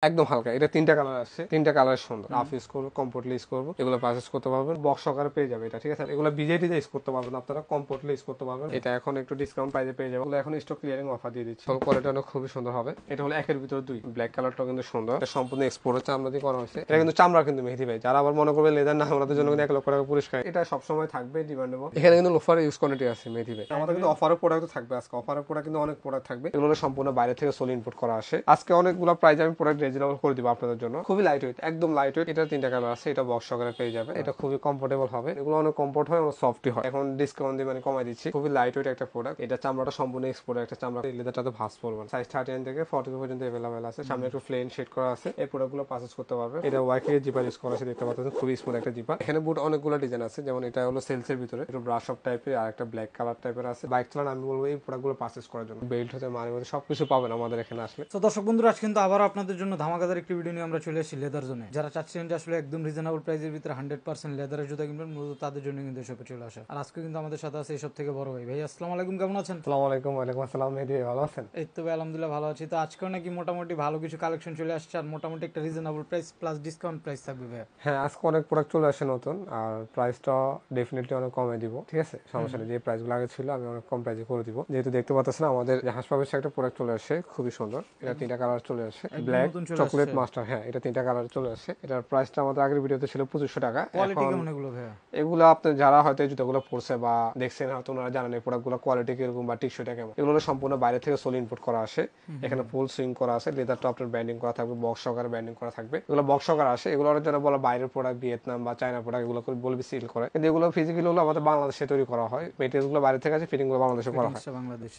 একদম হালকা। এটা তিনটা কালার আসছে, তিনটা কালার সুন্দর। রাফ ইউজ করবো, কমফোর্টলি ইউজ করবো, এগুলো পারচেজ করতে পারবেন। বক্স সহকারে পেয়ে যাবে এটা, ঠিক আছে। এগুলো বিজেটি ইউজ করতে পারবেন আপনারা, কমফোর্টলি ইউজ করতে পারবেন। এটা এখন একটু ডিসকাউন্ট প্রাইসে পেয়ে যাবে। এখন স্টক ক্লিয়ারিং অফার দিয়ে দিচ্ছে। কোয়ালিটি অনেক খুবই সুন্দর হবে। এটা হলো একের ভিতরে দুই। ব্ল্যাক কালারটা কিন্তু সুন্দর, এটা সম্পূর্ণ এক্সপোর্টের চামড়া দিয়ে করা হয়েছে। এটা কিন্তু চামড়া কিন্তু মেহেদি ভাই, যারা আবার মনে করবে লেদার না, আমাদের জন্য কিন্তু 1 লক্ষ টাকা পুরস্কার। এটা সবসময় থাকবে ডিমান্ডেবল। এখানে কিন্তু লোফার ইউজ কোয়ালিটি আছে মেহেদি ভাই। আমাদের কিন্তু অফারের প্রোডাক্ট থাকবে আজকে। অফারের প্রোডাক্ট কিন্তু অনেক প্রোডাক্ট থাকবে, এগুলো সম্পূর্ণ বাইরে থেকে সোল ইম্পোর্ট করা আসে। আজকে অনেকগুলো প্রাইস আমি প্রোডাক্ট রিজনেবল করে দিব আপনাদের জন্য। খুবই লাইট ওয়েট, একদম লাইট ওয়েট। এটা তিনটা কালার আছে, এটা বক্স সহকারে পেয়ে যাবে। এটা খুবই কমফোর্টেবল হবে, এগুলো অনেক কমফোর্ট হয়, অনেক সফটই হয়। এখন ডিসকাউন্ট দিয়ে মানে কমাই দিচ্ছি। খুবই লাইট ওয়েট একটা প্রোডাক্ট। এটা চামড়াটা সম্পূর্ণ এক্সপোর্ট একটা চামড়া, লেদারটাতে ভাঁজ পড়বে। সাইজ 39 থেকে 40 পর্যন্ত अवेलेबल আছে। সামনে একটু প্লেন শেড করা আছে। এই প্রোডাক্টগুলো পারচেজ করতে পারবে। এটা ওয়াইকে জিপার ইউজ করা আছে, দেখতে পাচ্ছেন খুবই স্মুথ একটা জিপার। এখানে বুট অনেকগুলো ডিজাইন আছে, যেমন এটা হলো সেলসের ভিতরে একটু ব্রাশ অফ টাইপের, আর একটা ব্ল্যাক কালার টাইপের আছে। বাইক চালান আমি বলবো এই প্রোডাক্টগুলো পারচেজ করার জন্য। বেল্ট হতে মানি মধ্যে সবকিছু পাবেন আমাদের এখানে আসলে। তো দর্শক বন্ধুরা, আজ কিন্তু আবার আপনাদের জন্য ধামাকাদার একটি ভিডিও নিয়ে আমরা চলে এসেছি লেদার জোনে। যারা চাচ্ছেন যে আসলে একদম রিজনেবল প্রাইসের ভিতরে 100% লেদারের জুতা কিনবেন, মূলত তাদের জন্য কিন্তু এসবে চলে আসা। আর আজকে কিন্তু আমাদের সাথে আছে এইসব থেকে বড় ভাই। ভাই আসসালামু আলাইকুম, কেমন আছেন? আসসালামু আলাইকুম। ওয়ালাইকুম আসসালাম। মেহেদি ভাই ভালো আছেন? এই তো ভাই আলহামদুলিল্লাহ ভালো আছি। তো আজকেও নাকি মোটামুটি ভালো কিছু কালেকশন চলে আসছে, আর মোটামুটি একটা reasonable price plus discount price থাকবে ভাই। হ্যাঁ, আজকে অনেক প্রোডাক্ট চলে আসে নতুন, আর প্রাইসটা ডেফিনেটলি অনেক কমে দিব, ঠিক আছে। সমস্যা নেই, যে প্রাইসগুলো আগে ছিল আমি অনেক কম প্রাইসে করে দিব। যেহেতু দেখতে পাচ্ছেন আমাদের হাসপাবের একটা প্রোডাক্ট চলে আসে, খুবই সুন্দর। এটা তিনটা কালার চলে আসে, ব্ল্যাক, চকলেট, মাস্টার। হ্যাঁ, এটা তিনটা কালার চলে আসে। এটার প্রাইসটা আমাদের আগের ভিডিওতে ছিল 2500 টাকা। কোয়ালিটি কেমন এগুলো ভাই? এগুলো আপনি যারা হয়তো এই জুতাগুলো পরছে বা দেখছেন, হয়তো ওনারা জানেন এই প্রোডাক্টগুলো কোয়ালিটি কিরকম বা টিকসইটা কেমন। এগুলো সম্পূর্ণ বাইরে থেকে সোল ইম্পোর্ট করা আসে। এখানে ফুল সুইং করা আছে, লেদারটা আপনার ব্যান্ডিং করা থাকবে, বক্স সহকারে ব্যান্ডিং করা থাকবে। এগুলো বক্স সহকারে আসে। এগুলোর জন্য বলা বাইরের প্রোডাক্ট, ভিয়েতনাম বা চায়না প্রোডাক্ট, এগুলো বলবি সিল করে, কিন্তু এগুলো ফিজিক্যালি হলো আমাদের বাংলাদেশে তৈরি করা হয়। মেটেরিয়ালগুলো বাইরে থেকে আছে, ফিটিংগুলো বাংলাদেশে করা হয়,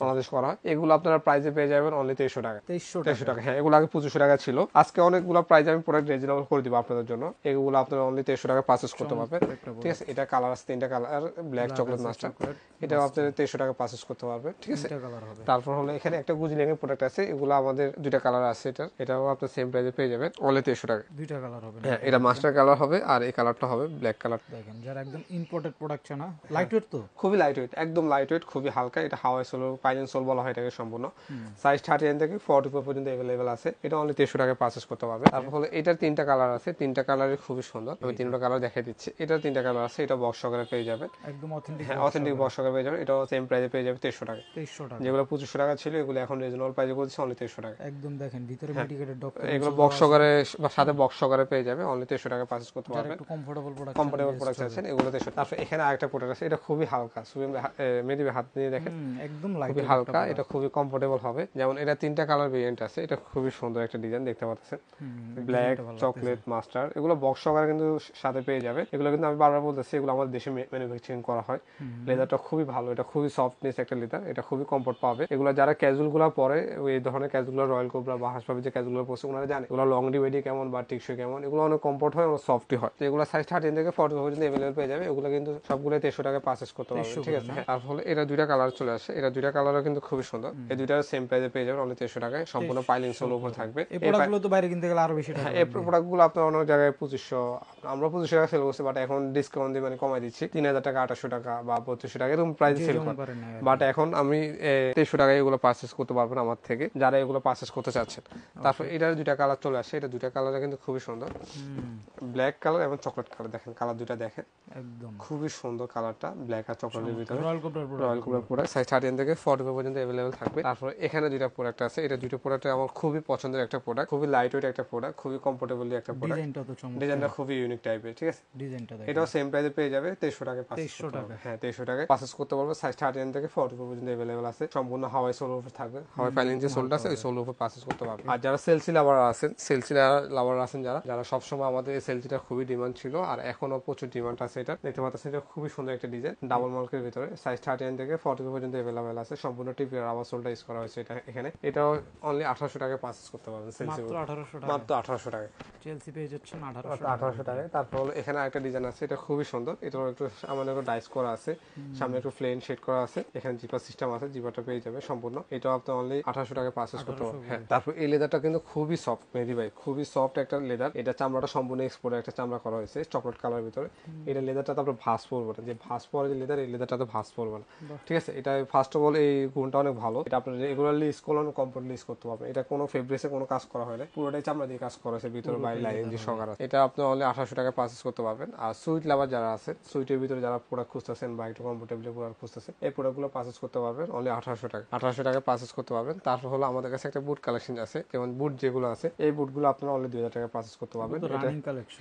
বাংলাদেশ করা হয়। এগুলো আপনারা প্রাইসে পেয়ে যাবেন অনলি 2300 টাকা। 2300 টাকা, হ্যাঁ। এগুলো আগে 2500 টাকা ছিল। আজকে অনেকগুলো প্রাইস আমি প্রোডাক্ট রিজনেবল করে দিব আপনাদের জন্য। এগুলো আপনারা অনলি 2300 টাকা পারচেজ করতে পারবেন, ঠিক আছে। এটা কালার আছে তিনটা কালার, ব্ল্যাক, চকলেট, মাস্টার। এটাও আপনারা 2300 টাকা পারচেজ করতে পারবেন, ঠিক আছে। তারপর হলো এখানে একটা গুজলিং এর প্রোডাক্ট আছে, এগুলো আমাদের দুইটা কালার আছে। এটাও আপনার সেম প্রাইসে পেয়ে যাবেন অনলি 2300 টাকা। দুইটা কালার হবে, হ্যাঁ, এটা মাস্টার কালার হবে আর এই কালারটা হবে ব্ল্যাক কালার। দেখেন যারা একদম ইম্পোর্টেড প্রোডাক্ট না, লাইট ওয়েট, তো খুবই লাইট ওয়েট, একদম লাইট ওয়েট, খুবই হালকা। এটা হাওয়াই সোল, পাইলিন সোল বলা হয় এটাকে সম্পূর্ণ। সাইজ 39 থেকে 44 পর্যন্ত अवेलेबल আছে। এটা অনলি 2300 টাকায় পারচেজ করতে পারবে। তারপর হলো এটার তিনটা কালার আছে, তিনটা কালারই খুবই সুন্দর। আমি তিনটা কালার দেখাই দিচ্ছি। এটার তিনটা কালার আছে, এটা বক্স সহকারে পেয়ে যাবেন, একদম অথেন্টিক। হ্যাঁ, অথেন্টিক বক্স সহকারে পেয়ে যাবেন। এটাও সেম প্রাইসে পেয়ে যাবে 2300 টাকা। 2300 টাকা, যেগুলো 2500 টাকা ছিল এগুলো এখন রিজনেবল প্রাইসে করছি অনলি 2300 টাকা। একদম দেখেন ভিতরে মেডিকেটেড ডক্টর, এগুলো বক্স সহকারে বা সাথে বক্স সহকারে পেয়ে যাবে অনলি 2300 টাকা পারচেজ করতে পারবেন। একটু কমফোর্টেবল প্রোডাক্ট, কমফোর্টেবল প্রোডাক্ট আছেন এগুলো 2300। তারপর এখানে আরেকটা প্রোডাক্ট আছে, এটা খুবই হালকা। মেডিবে হাত দিয়ে দেখেন, একদম লাইট, খুবই হালকা। এটা খুবই কমফোর্টেবল হবে। যেমন এটা তিনটা কালার ভেরিয়েন্ট আছে। এটা খুবই সুন্দর একটা ডিজাইন, দেখতে পাচ্ছেন, ব্ল্যাক, চকলেট, মাস্টার। এগুলো বক্স সহকারে কিন্তু সাথে পেয়ে যাবে। এগুলো কিন্তু আমি বারবার বলতেছি, এগুলো আমাদের দেশে ম্যানুফ্যাকচারিং করা হয়। লেদারটা খুবই ভালো, এটা খুবই সফটনেস একটা লেদার, এটা খুবই কমফোর্ট পাবে। এগুলো যারা ক্যাজুয়াল গুলো পরে, এই ধরনের ক্যাজুয়াল গুলো, রয়্যাল কোবরা বা হাসপাবে যে ক্যাজুয়াল গুলো পড়ছে, ওনারা জানে এগুলো লং ডিভেডি কেমন বা টিকসই কেমন। এগুলো অনেক কমফোর্ট হয়, অনেক সফটই হয়। এগুলো সাইজ 13 থেকে 40 পর্যন্ত अवेलेबल পেয়ে যাবে। এগুলো কিন্তু সবগুলো 2300 টাকা পারচেজ করতে পারবে, ঠিক আছে। তার ফলে এটা দুইটা কালার চলে আসে, এটা দুইটা কালারও কিন্তু খুবই সুন্দর। এই দুইটা সেম প্রাইসে পেয়ে যাবেন অনলি 2300 টাকায়। সম্পূর্ণ পাইলিং সোল উপর থাকবে। এই প্রোডাক্টগুলো তো বাইরে কিনতে গেলে আরো বেশি টাকা। এই প্রোডাক্টগুলো আপনার অনেক জায়গায় 2500, আমরা 2500 টাকা সেল করছি, বাট এখন ডিসকাউন্ট দিয়ে মানে কমাই দিচ্ছি 3000 টাকা, 2800 টাকা বা 3200 টাকা এরকম প্রাইসে সেল করি। বাট এখন আমি 2300 টাকায় এগুলো পারচেজ করতে পারবেন আমার থেকে, যারা এগুলো পারচেজ করতে চাচ্ছেন। তারপর এটার দুইটা কালার চলে আসে, এটা দুইটা কালার কিন্তু খুবই সুন্দর, ব্ল্যাক কালার এবং চকলেট কালার। দেখেন কালার দুইটা দেখেন, একদম খুবই সুন্দর কালারটা, ব্ল্যাক আর চকলেটের ভিতরে। রয়্যাল কোবরা প্রোডাক্ট, সাইজ 13 থেকে 40 পর্যন্ত अवेलेबल থাকবে। তারপর এখানে দুইটা প্রোডাক্ট আছে, এটা দুইটা প্রোডাক্ট আমার খুবই পছন্দের একটা প্রোডাক্ট, খুবই লাইট ওয়েট একটা প্রোডাক্ট, খুবই কমফোর্টেবলি একটা প্রোডাক্ট। ডিজাইনটা খুবই ইউনিক টাইপের, ঠিক আছে। ডিজাইনটা এটাও সেম প্রাইসে পেয়ে যাবে 2300 টাকায়। 2300 টাকা, হ্যাঁ 2300 টাকায় পারচেজ করতে পারবে। সাইজ 13 থেকে 40 পর্যন্ত अवेलेबल আছে। সম্পূর্ণ হাওয়াই সোল উপর থাকবে, হাওয়াই ফাইলিং যে সোলটা আছে ওই সোল উপর পারচেজ করতে পারবে। আর যারা সেলসি লাভার আছেন, সেলসি লাভার আছেন যারা সবসময়, আমাদের এই সেলসিটা খুবই ডিমান্ড ছিল আর এখনো প্রচুর ডিমান্ড আছে। এটা দেখতে পাচ্ছেন, এটা খুবই সুন্দর একটা ডিজাইন, ডাবল মার্কের ভিতরে। সাইজ 13 থেকে 40 পর্যন্ত अवेलेबल আছে। সম্পূর্ণ টিপি রাবার সোলটা ইউজ করা হয়েছে এটা এখানে। এটাও অনলি 1800 টাকায় পারচেজ করতে পারবেন সেলসি, মাত্র 1800 টাকায় চেলসি পেয়ে যাচ্ছেন 1800 টাকায়। তারপর হলো এখানে আরেকটা ডিজাইন আছে, এটা খুবই সুন্দর। এটাও একটু আমাদের একটু ডাইস করা আছে, সামনে একটু প্লেন শেড করা আছে। এখানে জিপার সিস্টেম আছে, জিপারটা পেয়ে যাবে সম্পূর্ণ। এটাও আপনি অনলি 1800 টাকায় পারচেজ করতে পারবেন। হ্যাঁ, তারপর এই লেদারটা কিন্তু খুবই সফট মেহেদি ভাই, খুবই সফট একটা লেদার। এটা চামড়াটা সম্পূর্ণ এক্সপোর্ট একটা চামড়া করা হয়েছে চকলেট কালার ভিতরে। এটা লেদারটা তো আপনার ভাঁজ পড়বে না, যে ভাঁজ পড়ে যে লেদার, এই লেদারটাতে ভাঁজ পড়বে না, ঠিক আছে। এটা ফার্স্ট অফ অল এই গুণটা অনেক ভালো। এটা আপনার রেগুলারলি ইউজ করলে কমফোর্টলি ইউজ করতে পারবেন। এটা কোনো ফেব্রিক্সে কোনো কাজ করা হয় না, পুরোটাই চামড়া দিয়ে কাজ করা আছে, ভিতরে বাইরে লাইনিং দিয়ে সকার আছে। এটা আপনি অনলি 1800 টাকায় পারচেজ করতে পারবেন। আর সুইট লাভার যারা আছে, সুইটের ভিতরে যারা প্রোডাক্ট খুঁজতেছেন বা একটু কমফোর্টেবল প্রোডাক্ট খুঁজতেছেন, এই প্রোডাক্টগুলো পারচেজ করতে পারবেন অনলি 1800 টাকা। 1800 টাকায় পারচেজ করতে পারবেন। তারপর হলো আমাদের কাছে একটা বুট কালেকশন আছে, যেমন বুট যেগুলো আছে, এই বুটগুলো আপনারা অনলি 2000 টাকায় পারচেজ করতে পারবেন।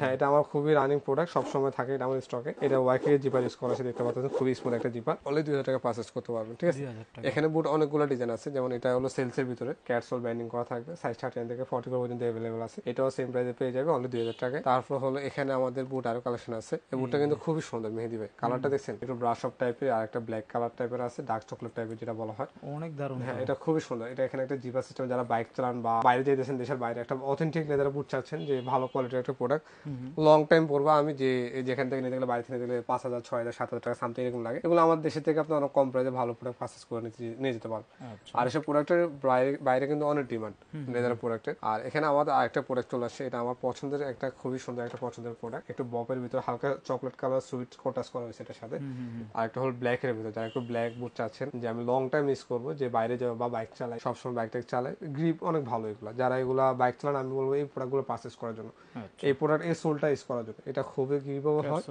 হ্যাঁ, এটা আমার খুবই রানিং প্রোডাক্ট, সবসময় থাকে এটা আমার স্টকে। এটা ওয়াইকে জিপার ইউজ করা আছে, দেখতে পাচ্ছেন খুবই স্মুথ একটা জিপার, অনলি 2000 টাকা পারচেজ করতে পারবেন। ঠিক আছে, এখানে বুট অনেকগুলো ডিজাইন আছে, যেমন এটা হলো সেলসের ভিতরে ক্যাটসোল ব্যান্ডিং করা থাকবে, সাইজ 39 থেকে 44 পর্যন্ত अवेलेबल আছে। এটাও সেম প্রাইসে পেয়ে যাবে অনলি 2000 টাকায়। তারপর হলো এখানে আমাদের বুট আরো কালেকশন আছে। এই বুটটা কিন্তু খুবই সুন্দর মেহেদি ভাই, কালারটা দেখছেন একটু ব্রাশ অফ টাইপের, আর একটা ব্ল্যাক কালার টাইপের আছে, ডার্ক চকলেট টাইপের যেটা বলা হয়, অনেক দারুণ। হ্যাঁ, এটা খুবই সুন্দর। এটা এখানে একটা জিপার সিস্টেম, যারা বাইক চালান বা বাইরে যেতেছেন দেশের বাইরে, একটা অথেন্টিক লেদার বুট চাচ্ছেন, যে ভালো কোয়ালিটির একটা প্রোডাক্ট লং টাইম পরবা, আমি যে যেখান থেকে নিতে গেলে বাইরে থেকে নিতে গেলে 5000 6000 7000 টাকা সামথিং এরকম লাগে, এগুলো আমার দেশের থেকে আপনি অনেক কম প্রাইসে ভালো প্রোডাক্ট পারচেজ করে নিয়ে যেতে পারবেন। আর এসব প্রোডাক্টের বাইরে কিন্তু অনেক ডিমান্ড লেদার প্রোডাক্টের। আর এখানে আমাদের আরেকটা প্রোডাক্ট চলে আসছে, এটা আমার পছন্দের একটা খুবই সুন্দর একটা পছন্দের প্রোডাক্ট, একটু বপের ভিতরে হালকা চকলেট কালার সুইট কোটাস করা হয়েছে এটার সাথে। আর একটা হল ব্ল্যাক এর ভিতরে, যারা একটু ব্ল্যাক বুট চাচ্ছেন, যে আমি লং টাইম ইউজ করবো, যে বাইরে যাবো বা বাইক চালাই, সবসময় বাইক টাইক চালাই, গ্রিপ অনেক ভালো এগুলো, যারা এগুলা বাইক চালান আমি বলবো এই প্রোডাক্টগুলো পারচেজ করার জন্য, এই প্রোডাক্ট এই সোলটা ইউজ করার জন্য। এটা খুবই গ্রিপেবল হয়,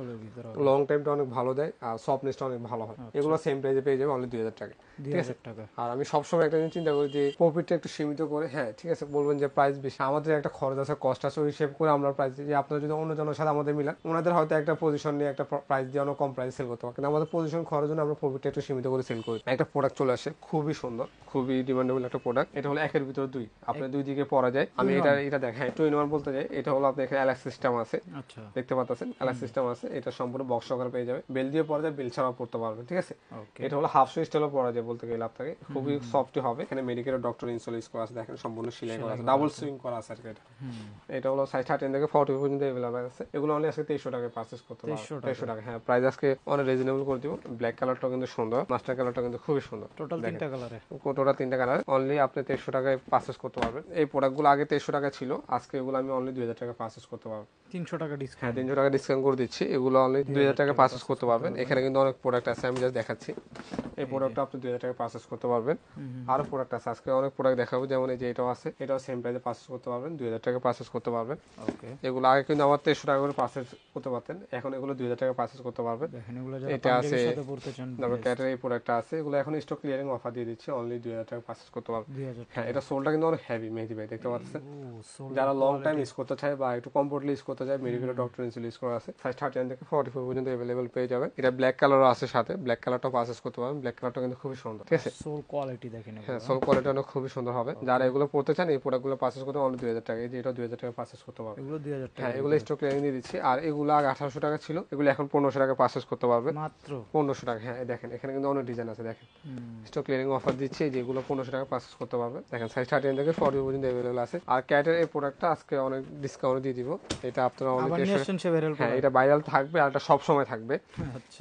লং টাইমটা অনেক ভালো দেয়, আর সফটনেসটা অনেক ভালো হয়। এগুলো সেম প্রাইসে পেয়ে যাবে অনলি 2000 টাকা। ঠিক আছে, আর আমি সবসময় একটা জিনিস চিন্তা করি যে প্রফিটটা একটু সীমিত করে, হ্যাঁ ঠিক আছে, বলবেন যে প্রাইস বেশি, আমাদের একটা খরচ আছে, কষ্ট আছে, ওই হিসেব করে আমরা প্রাইস দিই। যে আপনারা যদি অন্য জনের সাথে আমাদের মিলান, ওনাদের হয়তো একটা পজিশন নিয়ে একটা প্রাইস দিয়ে অনেক কম প্রাইস সেল করতে পারে, কিন্তু আমাদের পজিশন খরচ জন্য আমরা প্রফিটটা একটু সীমিত করে সেল করি। একটা প্রোডাক্ট চলে আসে খুবই সুন্দর, খুবই ডিমান্ডেবল একটা প্রোডাক্ট। এটা হলো একের ভিতরে দুই, আপনার দুই দিকে পরা যায়। আমি এটা দেখেন, টু ইন ওয়ান বলতে যাই, এটা হলো আপনার এখানে অ্যালাক্স সিস্টেম আছে, দেখতে পাচ্ছেন অ্যালাক্স সিস্টেম আছে, এটা সম্পূর্ণ বক্স সহকারে পেয়ে যাবে, বেল দিয়ে পরা যায়, বেল ছাড়াও পড়তে পারবেন। ঠিক আছে, এটা হলো হাফ শু স্টাইলও পরা যায় বলতে গেলে আপনাকে, খুবই সফটই হবে। এখানে মেডিকেল ডক্টর ইনসোল ইউজ করা আছে, দেখেন সম্পূর্ণ সেলাই করা আছে, ডাবল সুইং করা আছে আর কি। এটা হলো সাইজ 13 থেকে 40 পর্যন্ত अवेलेबल আছে। এগুলো অনলি আজকে 2300 টাকায় পারচেজ করতে পারবেন। 2300 টাকা, হ্যাঁ, প্রাইস আজকে অনেক রিজনেবল করে দিব। ব্ল্যাক কালারটা কিন্তু সুন্দর, মাস্টার কালারটা কিন্তু খুবই সুন্দর, টোটাল 3টা কালার অনলি আপনি 2300 টাকায় পারচেজ করতে পারবেন। এই প্রোডাক্টগুলো আগে 2300 টাকা ছিল, আজকে এগুলো আমি অনলি 2000 টাকা পারচেজ করতে পারবো। 300 টাকা ডিসকাউন্ট, হ্যাঁ 300 টাকা ডিসকাউন্ট করে দিচ্ছি। এগুলো অনলি 2000 টাকা পারচেজ করতে পারবেন। এখানে কিন্তু অনেক প্রোডাক্ট আছে, আমি জাস্ট দেখাচ্ছি। এই প্রোডাক্টটা আপনি 2000 টাকা পারচেজ করতে পারবেন। আরো প্রোডাক্ট আছে, আজকে অনেক প্রোডাক্ট দেখাবো, যেমন এই যে এটাও আছে, এটাও সেম প্রাইসে পারচেজ করতে পারবেন, 2000 টাকা পারচেজ করতে পারবেন। এগুলো আগে কিন্তু আমার 2300 টাকা করে পারচেজ করতে পারতেন, এখন এগুলো 2000 টাকা পারচেজ করতে পারবেন। এটা আছে, তারপর ক্যাটের এই প্রোডাক্টটা আছে, এগুলো এখন স্টক ক্লিয়ারিং অফার দিয়ে দিচ্ছে, অনলি 2000 টাকা পারচেজ করতে পারবেন। হ্যাঁ, এটা সোলটা কিন্তু অনেক হেভি মেহেদি ভাই, দেখতে পাচ্ছেন। যারা লং টাইম ইউজ করতে চায় বা একটু কমফোর্টলি ইউজ করতে চায়, মেডিকেল ডক্টর ইনসোল ইউজ করা আছে, সাইজ 39 থেকে 44 পর্যন্ত अवेलेबल পেয়ে যাবেন। এটা ব্ল্যাক কালারও আছে সাথে, ব্ল্যাক কালারটাও পারচেজ করতে পারবেন। ব্ল্যাক কালারটা কিন্তু খুবই সুন্দর। ঠিক আছে, সোল কোয়ালিটি দেখেন, হ্যাঁ সোল কোয়ালিটি অনেক খুবই সুন্দর হবে। যারা এগুলো পড়তে চান, এই প্রোডাক্টগুলো পারচেজ করতে অনলি 2000 টাকা। এই যে এটা 2000 টাকা পারচেজ করতে পারবেন, এগুলো 2000 টাকা। হ্যাঁ, এগুলো স্টক ক্লিয়ারিং দিয়ে দিচ্ছি। আর এগুলো আগে 1800 টাকা ছিল, এগুলো এখন 1500 টাকা পারচেজ করতে পারবেন, মাত্র 1500 টাকা। হ্যাঁ, দেখেন এখানে কিন্তু অনেক ডিজাইন আছে, দেখেন স্টক ক্লিয়ারিং অফার দিচ্ছি, যেগুলো 1500 টাকা পারচেজ করতে পারবেন। দেখেন সাইজ 13 থেকে 40 পর্যন্ত अवेलेबल আছে। আর ক্যাটের এই প্রোডাক্টটা আজকে অনেক ডিসকাউন্ট দিয়ে দিব। এটা আপনারা অনেক, হ্যাঁ এটা ভাইরাল থাকবে, আর এটা সব সময় থাকবে।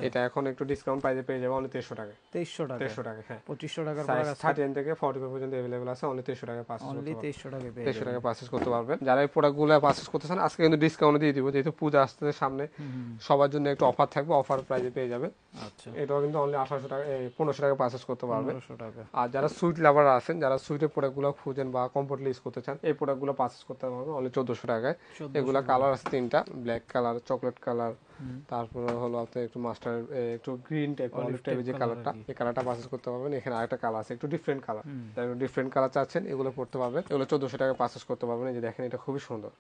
এটা এখন একটু ডিসকাউন্ট প্রাইসে পেয়ে যাবে অনলি 2300 টাকা। 2300 টাকা, হ্যাঁ 2500 টাকার প্রোডাক্ট 13 থেকে 40 পর্যন্ত अवेलेबल আছে, অনলি 2300 টাকা পারচেজ করতে পারবেন। 2300 টাকা পারচেজ করতে পারবেন। যারা এই প্রোডাক্টগুলো পারচেজ করতে চান, আজকে কিন্তু ডিসকাউন্ট দিয়ে দিব, যেহেতু পূজা আসছে সামনে, সবার জন্য একটু অফার থাকবে, অফার প্রাইসে পেয়ে যাবে। আচ্ছা, এটাও কিন্তু অনলি 1800 টাকা 1500 টাকা পারচেজ করতে পারবেন। আর যারা সুইট লাভার আছেন, যারা সুইটের প্রোডাক্টগুলো খুঁজেন বা কমফোর্টলি ইউজ করতে চান, এই প্রোডাক্টগুলো পারচেজ করতে পারবেন অনলি 1400 টাকায়। এগুলা কালার আছে 3টা, ব্ল্যাক কালার, চকলেট কালার, তারপরে হলো আপনার একটু মাস্টার, একটু গ্রিন টাইপ, অলিভ টাইপের যে কালারটা, এই কালারটা পারচেজ করতে পারবেন। এখানে আরেকটা কালার আছে, একটু ডিফারেন্ট কালার, যারা ডিফারেন্ট কালার চাচ্ছেন এগুলো পড়তে পারবেন। এগুলো 1400 টাকা পারচেজ করতে পারবেন। এই যে দেখেন, এটা খুবই সুন্দর,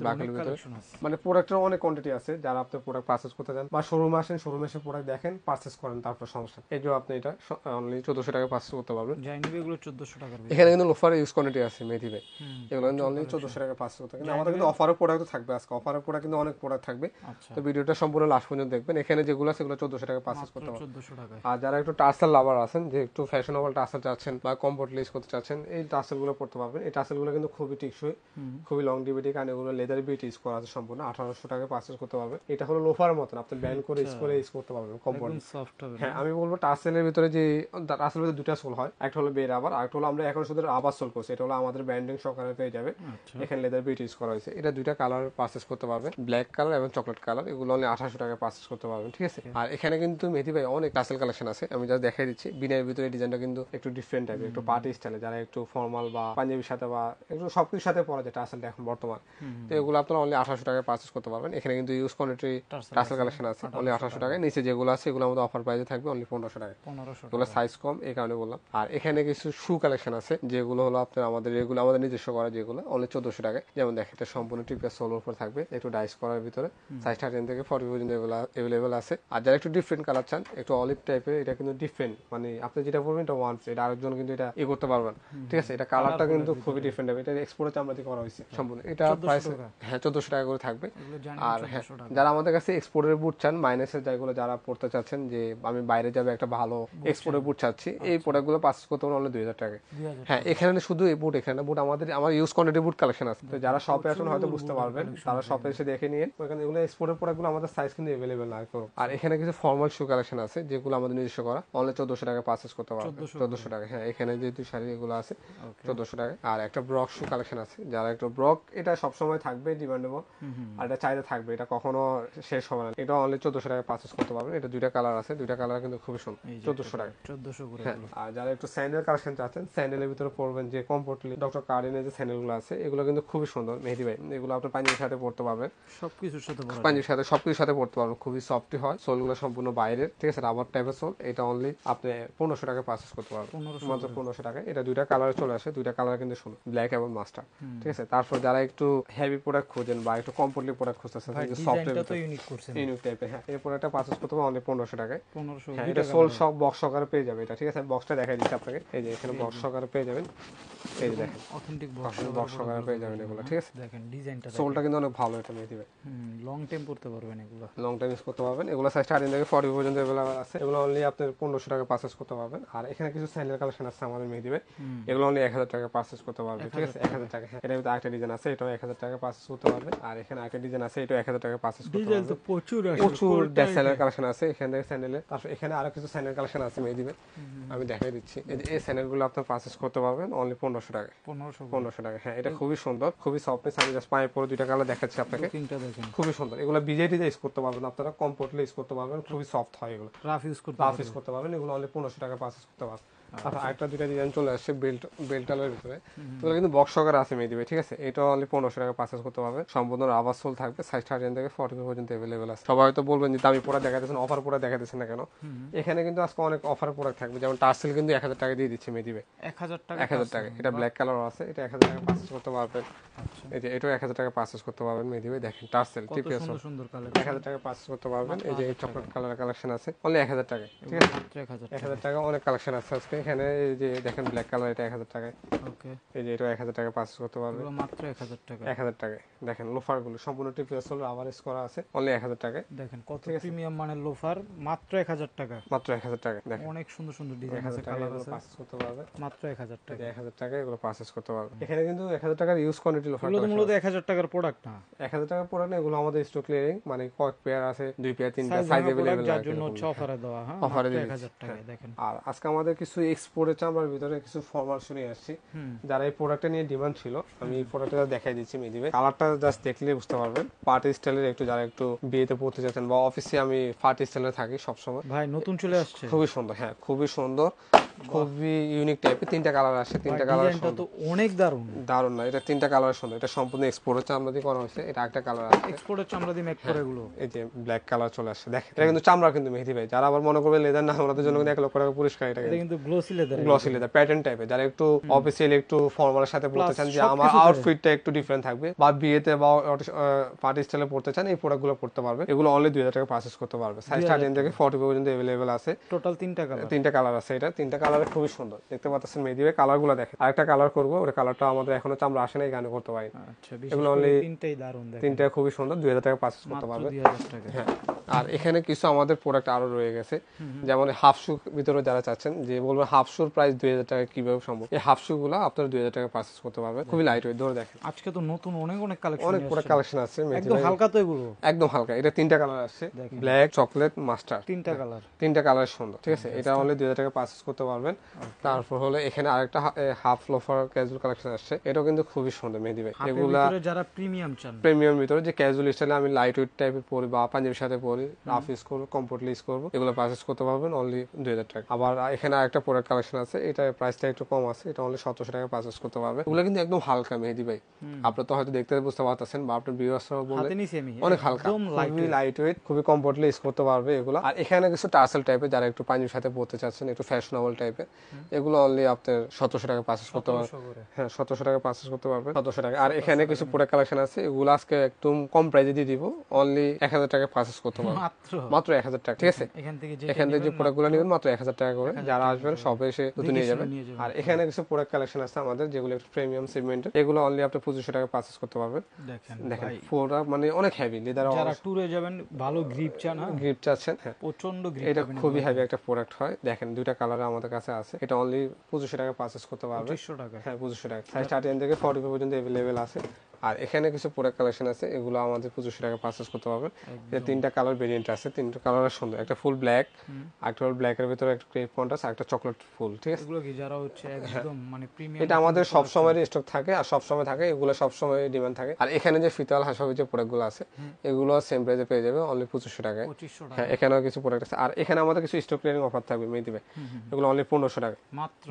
ব্ল্যাকের ভিতরে, মানে প্রোডাক্টের অনেক কোয়ান্টিটি আছে। যারা আপনি প্রোডাক্ট পারচেজ করতে চান বা শোরুমে আসেন, শোরুমে এসে প্রোডাক্ট দেখেন, পারচেজ করেন, তারপর সমস্যা। এই যে আপনি এটা অনলি 1400 টাকা পারচেজ করতে পারবেন। এগুলো 1400 টাকা। এখানে কিন্তু লোফার ইউজ কোয়ান্টিটি আছে মেহেদি ভাই, এগুলো কিন্তু অনলি 1400 টাকা পারচেজ করতে। কিন্তু আমাদের কিন্তু অফারের প্রোডাক্ট থাকবে আজকে, অফারের প্রোডাক্ট কিন্তু অনেক প্রোডাক্ট থাকবে। তো ভিডিওটা সম্পূর্ণ লাস্ট পর্যন্ত দেখবেন। এখানে যেগুলো আছে সেগুলো 1400 টাকা পারচেজ করতে পারবেন। আর যারা একটু টার্সেল লাভার আছেন, যে একটু ফ্যাশনেবল টার্সেল চাচ্ছেন বা কমফোর্টলি ইউজ করতে চাচ্ছেন, এই টার্সেলগুলো পড়তে পারবেন। এই টার্সেলগুলো কিন্তু খুবই টিকসই, খুবই লং ডিভিডি, কারণ এগুলো লেদার বিট ইউজ করা আছে সম্পূর্ণ। 1800 টাকা পারচেজ করতে পারবেন। এটা হলো লোফারের মতন, আপনি ব্যান্ড করে ইউজ করতে পারবেন কমফোর্টলি, সফট হবে। হ্যাঁ, আমি বলবো টার্সেলের ভিতরে যে টার্সেলের ভিতরে দুটো সোল হয়, একটা হলো বে রাবার, আর একটা হলো আমরা এখন শুধু রাবার সোল করছি। এটা হলো আমাদের ব্যান্ডিং সহকারে পেয়ে যাবে, এখানে লেদার বিট ইউজ করা হয়েছে। এটা দুইটা কালার পারচেজ করতে পারবেন, ব্ল্যাক কালার এবং চকলেট কালার। এগুলো অনলি 2800 টাকায় পারচেজ করতে পারবেন, ঠিক আছে। আর এখানে কিন্তু মেহেদি ভাই অনেক টাসেল কালেকশন আছে, আমি জাস্ট দেখাই দিচ্ছি। বিনের ভিতরে ডিজাইনটা কিন্তু একটু ডিফারেন্ট টাইপের, একটু পার্টি স্টাইলে, যারা একটু ফর্মাল বা পাঞ্জাবির সাথে বা একটু সবকিছুর সাথে পরা যায় টাসেলটা এখন বর্তমান। তো এগুলো আপনারা অনলি 2800 টাকায় পারচেজ করতে পারবেন। এখানে কিন্তু ইউজ কোয়ালিটি টাসেল কালেকশন আছে অনলি 2800 টাকায়। নিচে যেগুলো আছে এগুলো আমাদের অফার প্রাইসে থাকবে অনলি 1500 টাকায়। এগুলো সাইজ কম এই কারণে বললাম। আর এখানে কিছু শু কালেকশন আছে যেগুলো হলো আপনার আমাদের এগুলো আমাদের নিজস্ব করা, যেগুলো অনলি 1400 টাকায়। যেমন দেখেন এটা সম্পূর্ণ টিপের সোলের উপর থাকবে, একটু ডাইস করার ভিতরে, সাইজ 13 থেকে 40 পর্যন্ত अवेलेबल আছে। আর যারা একটু ডিফারেন্ট কালার চান, একটু অলিভ টাইপের, এটা কিন্তু ডিফারেন্ট, মানে আপনি যেটা পরবেন এটা ওয়ান্স, এটা আরেকজন কিন্তু এটা করতে পারবেন, ঠিক আছে। এটা কালারটা কিন্তু খুবই ডিফারেন্ট টাইপের, এটা এক্সপোর্টের চামড়া দিয়ে করা হয়েছে সম্পূর্ণ। এটা প্রাইস 1400 টাকা করে থাকবে। আর হ্যাঁ, যারা আমাদের কাছে এক্সপোর্টের বুট চান, মাইনাসের যেগুলো যারা পড়তে চাচ্ছেন যে আমি বাইরে যাবে একটা ভালো এক্সপোর্টের বুট চাচ্ছি, এই প্রোডাক্টগুলো পারচেজ করতে পারবেন অনলি 2000 টাকায়। হ্যাঁ, এখানে শুধু এই বুট, এখানে বুট আমার ইউজ কোয়ান্টিটি বুট কালেকশন আছে। তো যারা শপে আসেন হয়তো বুঝতে পারবেন, তারা শপে এসে দেখে নিয়ে। ওখানে এগুলো এক্সপোর্টের প্রোডাক্টগুলো আমাদের সাইজ কিন্তু अवेलेबल না করো। আর এখানে কিছু ফর্মাল শু কালেকশন আছে যেগুলো আমাদের নিজস্ব করা, অনলি 1400 টাকা পারচেজ করতে পারবেন। 1400 টাকা, হ্যাঁ। এখানে যে দুই শাড়ি এগুলো আছে 1400 টাকা। আর একটা ব্রক শু কালেকশন আছে, যারা একটু ব্রক, এটা সবসময় থাকবে ডিমান্ডেবল, আর এটা চাইতে থাকবে, এটা কখনো শেষ হবে না। এটা অনলি 1400 টাকা পারচেজ করতে পারবেন। এটা দুইটা কালার আছে, দুইটা কালার কিন্তু খুবই সুন্দর, 1400 টাকা। 1400 করে। হ্যাঁ, আর যারা একটু স্যান্ডেল কালেকশন চাচ্ছেন, স্যান্ডেলের ভিতরে পরবেন যে কমফোর্টলি ডক্টর কার্ডিনের যে স্যান্ডেলগুলো আছে, এগুলো কিন্তু খুবই সুন্দর মেহেদি ভাই। এগুলো আপনি পাঞ্জাবির সাথে পরতে পারবেন, সবকিছুর সাথে পাঞ্জাবির সাথে সবকিছুর সাথে পরতে পারবেন, খুবই সফটই হয়। সোলগুলো সম্পূর্ণ বাইরের, ঠিক আছে, রাবার টাইপের সোল। এটা অনলি আপনি 1500 টাকা পারচেজ করতে পারবেন, মাত্র 1500 টাকায়। এটা দুইটা কালারে চলে আসে, দুইটা কালার কিন্তু সুন্দর, ব্ল্যাক এবং মাস্টার, ঠিক আছে। তারপর যারা একটু হেভি প্রোডাক্ট খোঁজেন বা একটু কমফোর্টলি প্রোডাক্ট খুঁজতেছেন, যে সফট ইউনিক টাইপের, হ্যাঁ, এই প্রোডাক্টটা পারচেজ করতে পারবেন অনলি 1500 টাকায়। হ্যাঁ, এটা সোল সব বক্স সহকারে পেয়ে যাবে এটা, ঠিক আছে। বক্সটা দেখাই দিচ্ছি আপনাকে, এই যে এখানে বক্স সহকারে পেয়ে যাবেন, এই যে দেখেন অথেন্টিক বক্স সহকারে পেয়ে যাবেন এগুলো, ঠিক আছে। দেখেন ডিজাইনটা, সোলটা কিন্তু অনেক ভালো, এটা মেহেদি ভাই। লং টাইম পড়তে পারবেন, এগুলো লং টাইম ইউজ করতে পারবেন। এগুলো সাইজ 13 থেকে 40 পর্যন্ত अवेलेबल আছে। এগুলো অনলি আপনি 1500 টাকা পারচেজ করতে পারবেন। আর এখানে কিছু স্যান্ডেল কালেকশন আছে আমাদের মেহেদি ভাই, এগুলো অনলি 1000 টাকা পারচেজ করতে পারবেন, ঠিক আছে। 1000 টাকা, হ্যাঁ। এটার ভিতরে আরেকটা ডিজাইন আছে, এটাও 1000 টাকা পারচেজ করতে পারবেন। আর এখানে আরেকটা ডিজাইন আছে, এটাও 1000 টাকা পারচেজ করতে পারবেন। তো প্রচুর স্যান্ডেল কালেকশন আছে এখান থেকে স্যান্ডেলের। তারপর এখানে আরো কিছু স্যান্ডেল কালেকশন আছে মেহেদি ভাই, আমি দেখাই দিচ্ছি। এই স্যান্ডেলগুলো আপনি পারচেজ করতে পারবেন অনলি 1500 টাকা। 1500 টাকা, হ্যাঁ। এটা খুবই সুন্দর, খুবই সফট। আমি জাস্ট পায়ে পরে দুইটা কালার দেখাচ্ছি আপনাকে, খুবই সুন্দর। এগুলো বিজেটি ইউজ করতে পারবেন আপনারা, কমফোর্টলি ইউজ করতে পারবেন, খুবই সফট হয় এগুলো, রাফ ইউজ করতে পারবেন। এগুলো অনলি 1500 টাকা পারচেজ করতে পারবেন। আচ্ছা, আরেকটা দুইটা ডিজাইন চলে আসছে বেল্টালের ভিতরে, এগুলো কিন্তু বক্স সহকারে আছে মেহেদি ভাই, ঠিক আছে। এটা অনলি 1500 টাকা পারচেজ করতে পারবেন। সম্পূর্ণ রাবার সোল থাকবে, সাইজ 13 থেকে 40 পর্যন্ত अवेलेबल আছে। সবাই হয়তো বলবেন যে দামি প্রোডাক্ট দেখাতেছেন, অফার প্রোডাক্ট দেখাতেছেন না কেন? এখানে কিন্তু আজকে অনেক অফার প্রোডাক্ট থাকবে, যেমন টার্সেল কিন্তু 1000 টাকা দিয়ে দিচ্ছে মেহেদি ভাই, 1000 টাকা। এটা ব্ল্যাক কালার আছে, এটা 1000 টাকা পারচেজ করতে পারবেন। এই যে এটাও 1000 টাকা পারচেজ করতে পারবেন মেহেদি ভাই, দেখেন টার্সেল টিপিএস সুন্দর কালার, 1000 টাকা পারচেজ করতে পারবেন। এই যে চকলেট কালার কালেকশন আছে অনলি 1000 টাকা, ঠিক আছে। 1000 টাকা অনেক কালেকশন আছে আজকে এখানে। এই যে দেখেন ব্ল্যাক কালার, এটা 1000 টাকায়। ওকে, এই যে এটা 1000 টাকা পারচেজ করতে পারবেন, এগুলো মাত্র 1000 টাকা। 1000 টাকায়। দেখেন লোফার গুলো সম্পূর্ণ টিপিএস হলো আভারেজ করা আছে অনলি 1000 টাকায়। দেখেন কত প্রিমিয়াম মানের লোফার, মাত্র 1000 টাকা, মাত্র 1000 টাকা। দেখেন অনেক সুন্দর সুন্দর ডিজাইন আছে, কালার আছে, পারচেজ করতে পারবেন মাত্র 1000 টাকা। 1000 টাকায় এগুলো পারচেজ করতে পারবেন। এখানে কিন্তু 1000 টাকার ইউজ কোয়ান্টিটি লোফার, এগুলো তো মূলত 1000 টাকার প্রোডাক্ট না, 1000 টাকার প্রোডাক্ট না, এগুলো আমাদের স্টক ক্লিয়ারিং, মানে কয়েক পেয়ার আছে, 2 পেয়ার 3 পেয়ার সাইজ अवेलेबल, যার জন্য হচ্ছে অফারে দেওয়া। হ্যাঁ, অফারে 1000 টাকায়। দেখেন, আর আজকে আমাদের কিছু এক্সপোর্টের চামড়ার ভিতরে কিছু ফর্মাল শুনে আসছি, যারা এই প্রোডাক্টটা নিয়ে ডিমান্ড ছিল, আমি এই প্রোডাক্টটা দেখাই দিচ্ছি মেহেদি ভাই। কালারটা জাস্ট দেখলে বুঝতে পারবেন, পার্টি স্টাইলের, একটু যারা একটু বিয়েতে পড়তে যাচ্ছেন বা অফিসে, আমি পার্টি স্টাইলে থাকি সবসময়। ভাই নতুন চলে আসছে, খুবই সুন্দর, হ্যাঁ, খুবই সুন্দর, খুবই ইউনিক টাইপের। 3টা কালার আসে, 3টা কালার তো অনেক দারুণ না, এটা 3টা কালার সুন্দর। এটা সম্পূর্ণ এক্সপোর্টের চামড়া দিয়ে করা হয়েছে। এটা একটা কালার আছে, এক্সপোর্টের চামড়া দিয়ে মেক করে এগুলো। এই যে ব্ল্যাক কালার চলে আসছে, দেখেন এটা কিন্তু চামড়া কিন্তু মেহেদি ভাই। যারা আবার মনে করবে লেদার না, আমাদের জন্য কিন্তু 1 লক্ষ টাকা পুরস্কার। এটা কিন্তু গ্লসি লেদার প্যাটার্ন টাইপের, যারা একটু অফিসিয়ালি একটু ফর্মালের সাথে পড়তে চান, যে আমার আউটফিটটা একটু ডিফারেন্ট থাকবে, বা বিয়েতে বা পার্টি স্টাইলে পড়তে চান, এই প্রোডাক্টগুলো পড়তে পারবে। এগুলো অনলি 2000 টাকা পারচেজ করতে পারবে। সাইজ 13 থেকে 40 পর্যন্ত अवेलेबल আছে। টোটাল 3টা কালার আছে। এটা 3টা কালারে খুবই সুন্দর দেখতে পাচ্ছেন মেহেদি ভাই। কালারগুলো দেখেন, আরেকটা কালার করবো, ওই কালারটা আমাদের এখনো চামড়া আসে না, এই গানে করতে পারি। আচ্ছা, এগুলো অনলি 3টাই দারুণ, দেখেন 3টা খুবই সুন্দর, 2000 টাকা পারচেজ করতে পারবে। 2000 টাকা। হ্যাঁ, আর এখানে কিছু আমাদের প্রোডাক্ট আরো রয়ে গেছে, যেমন হাফ শু ভিতরে যারা চাচ্ছেন, যে বলবেন হাফ শুর প্রাইস 2000 টাকা কিভাবে সম্ভব, এই হাফ শু গুলো আপনারা 2000 টাকা পারচেজ করতে পারবেন, খুবই লাইট ওয়েট। ধরে দেখেন আজকে তো নতুন অনেক কালেকশন, অনেক প্রোডাক্ট কালেকশন আছে, একদম হালকা তো এগুলো, একদম হালকা। এটা 3টা কালার আছে, ব্ল্যাক, চকলেট, মাস্টার, 3টা কালার, 3টা কালার সুন্দর, ঠিক আছে। এটা অনলি 2000 টাকা পারচেজ করতে পারবেন। পারবেন। তারপর হলো এখানে আরেকটা হাফ লোফার ক্যাজুয়াল কালেকশন আসছে, এটাও কিন্তু খুবই সুন্দর মেহেদি ভাই। এগুলা যারা প্রিমিয়াম চান, প্রিমিয়াম ভিতরে যে ক্যাজুয়াল স্টাইলে আমি লাইট ওয়েট টাইপের পরি বা পাঞ্জাবির সাথে পরি, রাফ ইউজ করবো, কমফোর্টলি ইউজ করবো, এগুলো পারচেস করতে পারবেন অনলি 2000 টাকা। আবার এখানে আরেকটা প্রোডাক্ট কালেকশন আছে, এটা প্রাইসটা একটু কম আছে, এটা অনলি 1700 টাকা পারচেস করতে পারবেন। এগুলো কিন্তু একদম হালকা মেহেদি ভাই, আপনারা তো হয়তো দেখতে বুঝতে পারতেছেন বা আপনার ভিউয়ার্সরা বলে অনেক হালকা, খুবই লাইট ওয়েট, খুবই কমফোর্টলি ইউজ করতে পারবে এগুলো। আর এখানে কিছু টার্সেল টাইপের যারা একটু পাঞ্জাবির সাথে পরতে চাচ্ছেন, একটু ফ্যাশনেবল টাইপের, এগুলো অনলি আপনার 1700 টাকা পারচেস করতে পারবেন। হ্যাঁ 1700 টাকা পারচেস করতে পারবেন, 1700 টাকা। আর এখানে কিছু প্রোডাক্ট কালেকশন আছে, এগুলো আজকে একদম কম প্রাইসে দিয়ে দিব, অনলি 1000 টাকা পারচেস করতে পারবেন, মাত্র 1000 টাকা। ঠিক আছে, এখান থেকে যে প্রোডাক্টগুলো নেবেন মাত্র 1000 টাকা করে, যারা আসবেন সবে এসে দুটো নিয়ে যাবেন। আর এখানে কিছু প্রোডাক্ট কালেকশন আছে আমাদের, যেগুলো একটু প্রিমিয়াম সেগমেন্টের, এগুলো অনলি আপনি 2500 টাকা পারচেস করতে পারবেন। দেখেন পুরো মানে অনেক হেভি লেদার, যারা ট্যুরে যাবেন ভালো গ্রিপ চান, গ্রিপ চাচ্ছেন, হ্যাঁ প্রচন্ড গ্রিপ, এটা খুবই হেভি একটা প্রোডাক্ট হয়। দেখেন দুইটা কালার আমাদের কাছে আছে, এটা অনলি 2500 টাকা পারচেস করতে পারবেন। 2500 টাকা, হ্যাঁ 2500 টাকা, সাইজ 30 থেকে 40 পর্যন্ত अवेलेबल আছে। আর এখানে কিছু প্রোডাক্ট কালেকশন আছে, এগুলো আমাদের 2500 টাকা পারচেজ করতে পারবেন। এটা তিনটা কালার ভেরিয়েন্ট আছে, তিনটা কালার সুন্দর, একটা ফুল ব্ল্যাক, একটা ব্ল্যাক এর ভিতরে একটা ক্রেপ কন্ট্রাস্ট, আর একটা চকলেট ফুল। ঠিক আছে, এগুলো কি যারা হচ্ছে একদম মানে প্রিমিয়াম, এটা আমাদের সব সময় স্টক থাকে আর সব সময় থাকে, এগুলো সব সময় ডিমান্ড থাকে। আর এখানে যে ফিতাল হাসাবি যে প্রোডাক্টগুলো আছে, এগুলো সেম প্রাইসে পেয়ে যাবে অনলি 2500 টাকায়। 2500 টাকা, হ্যাঁ এখানেও কিছু প্রোডাক্ট আছে। আর এখানে আমাদের কিছু স্টক ক্লিয়ারিং অফার থাকবে মেহেদি ভাই, এগুলো অনলি 1500 টাকা,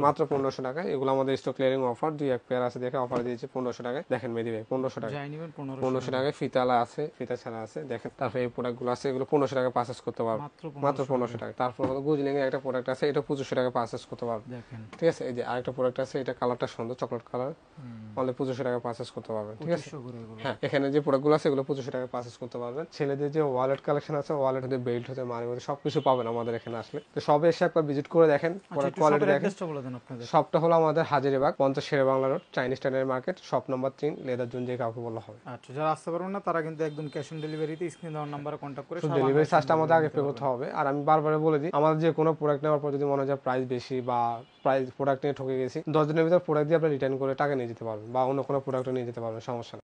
মাত্র 1500 টাকা। এগুলো আমাদের স্টক ক্লিয়ারিং অফার, দুই এক পেয়ার আছে দেখে অফার দিয়েছে 1500 টাকায়। দেখেন মেহেদি ভাই 1500 টাকা, 1500 টাকায় ফিতালা আছে, ফিতা ছাড়া আছে। দেখেন তারপর এই প্রোডাক্টগুলো আছে, এগুলো 1500 টাকা পারচেজ করতে পারবেন, মাত্র 1500 টাকা। তারপর হলো গুজলিং এর একটা প্রোডাক্ট আছে, এটা 2500 টাকা পারচেজ করতে পারবেন। ঠিক আছে, এই যে আরেকটা প্রোডাক্ট আছে, এটা কালারটা সুন্দর, চকলেট কালার, অনলি 2500 টাকা পারচেজ করতে পারবেন। ঠিক আছে, হ্যাঁ এখানে যে প্রোডাক্টগুলো আছে এগুলো 2500 টাকা পারচেজ করতে পারবেন। ছেলেদের যে ওয়ালেট কালেকশন আছে, ওয়ালেট হতে বেল্ট হতে মানি হতে সবকিছু পাবেন আমাদের এখানে আসলে। তো সবে এসে একবার ভিজিট করে দেখেন, প্রোডাক্ট কোয়ালিটি দেখেন। সবটা হলো আমাদের হাজারীবাগ 50 শেরে বাংলা রোড, চাইনিজ টাইনের market, shop number 3, leather zone, যে কাউকে বলা হবে। আচ্ছা, যারা আসতে পারবেন না তারা কিন্তু একদম ক্যাশ অন ডেলিভারিতে স্ক্রিন দেওয়ার নাম্বারে কন্টাক্ট করে ডেলিভারি চার্জটা আমাদের আগে পে করতে হবে। আর আমি বারবার বলে দিই, আমাদের যে কোনো প্রোডাক্ট নেওয়ার পর যদি মনে হয় প্রাইস বেশি বা প্রোডাক্ট নিয়ে ঠকে গেছি, 10 দিনের ভিতর প্রোডাক্ট দিয়ে আপনি রিটার্ন করে টাকা নিয়ে যেতে পারবেন বা অন্য কোনো প্রোডাক্ট নিয়ে যেতে পারবেন, সমস্যা না।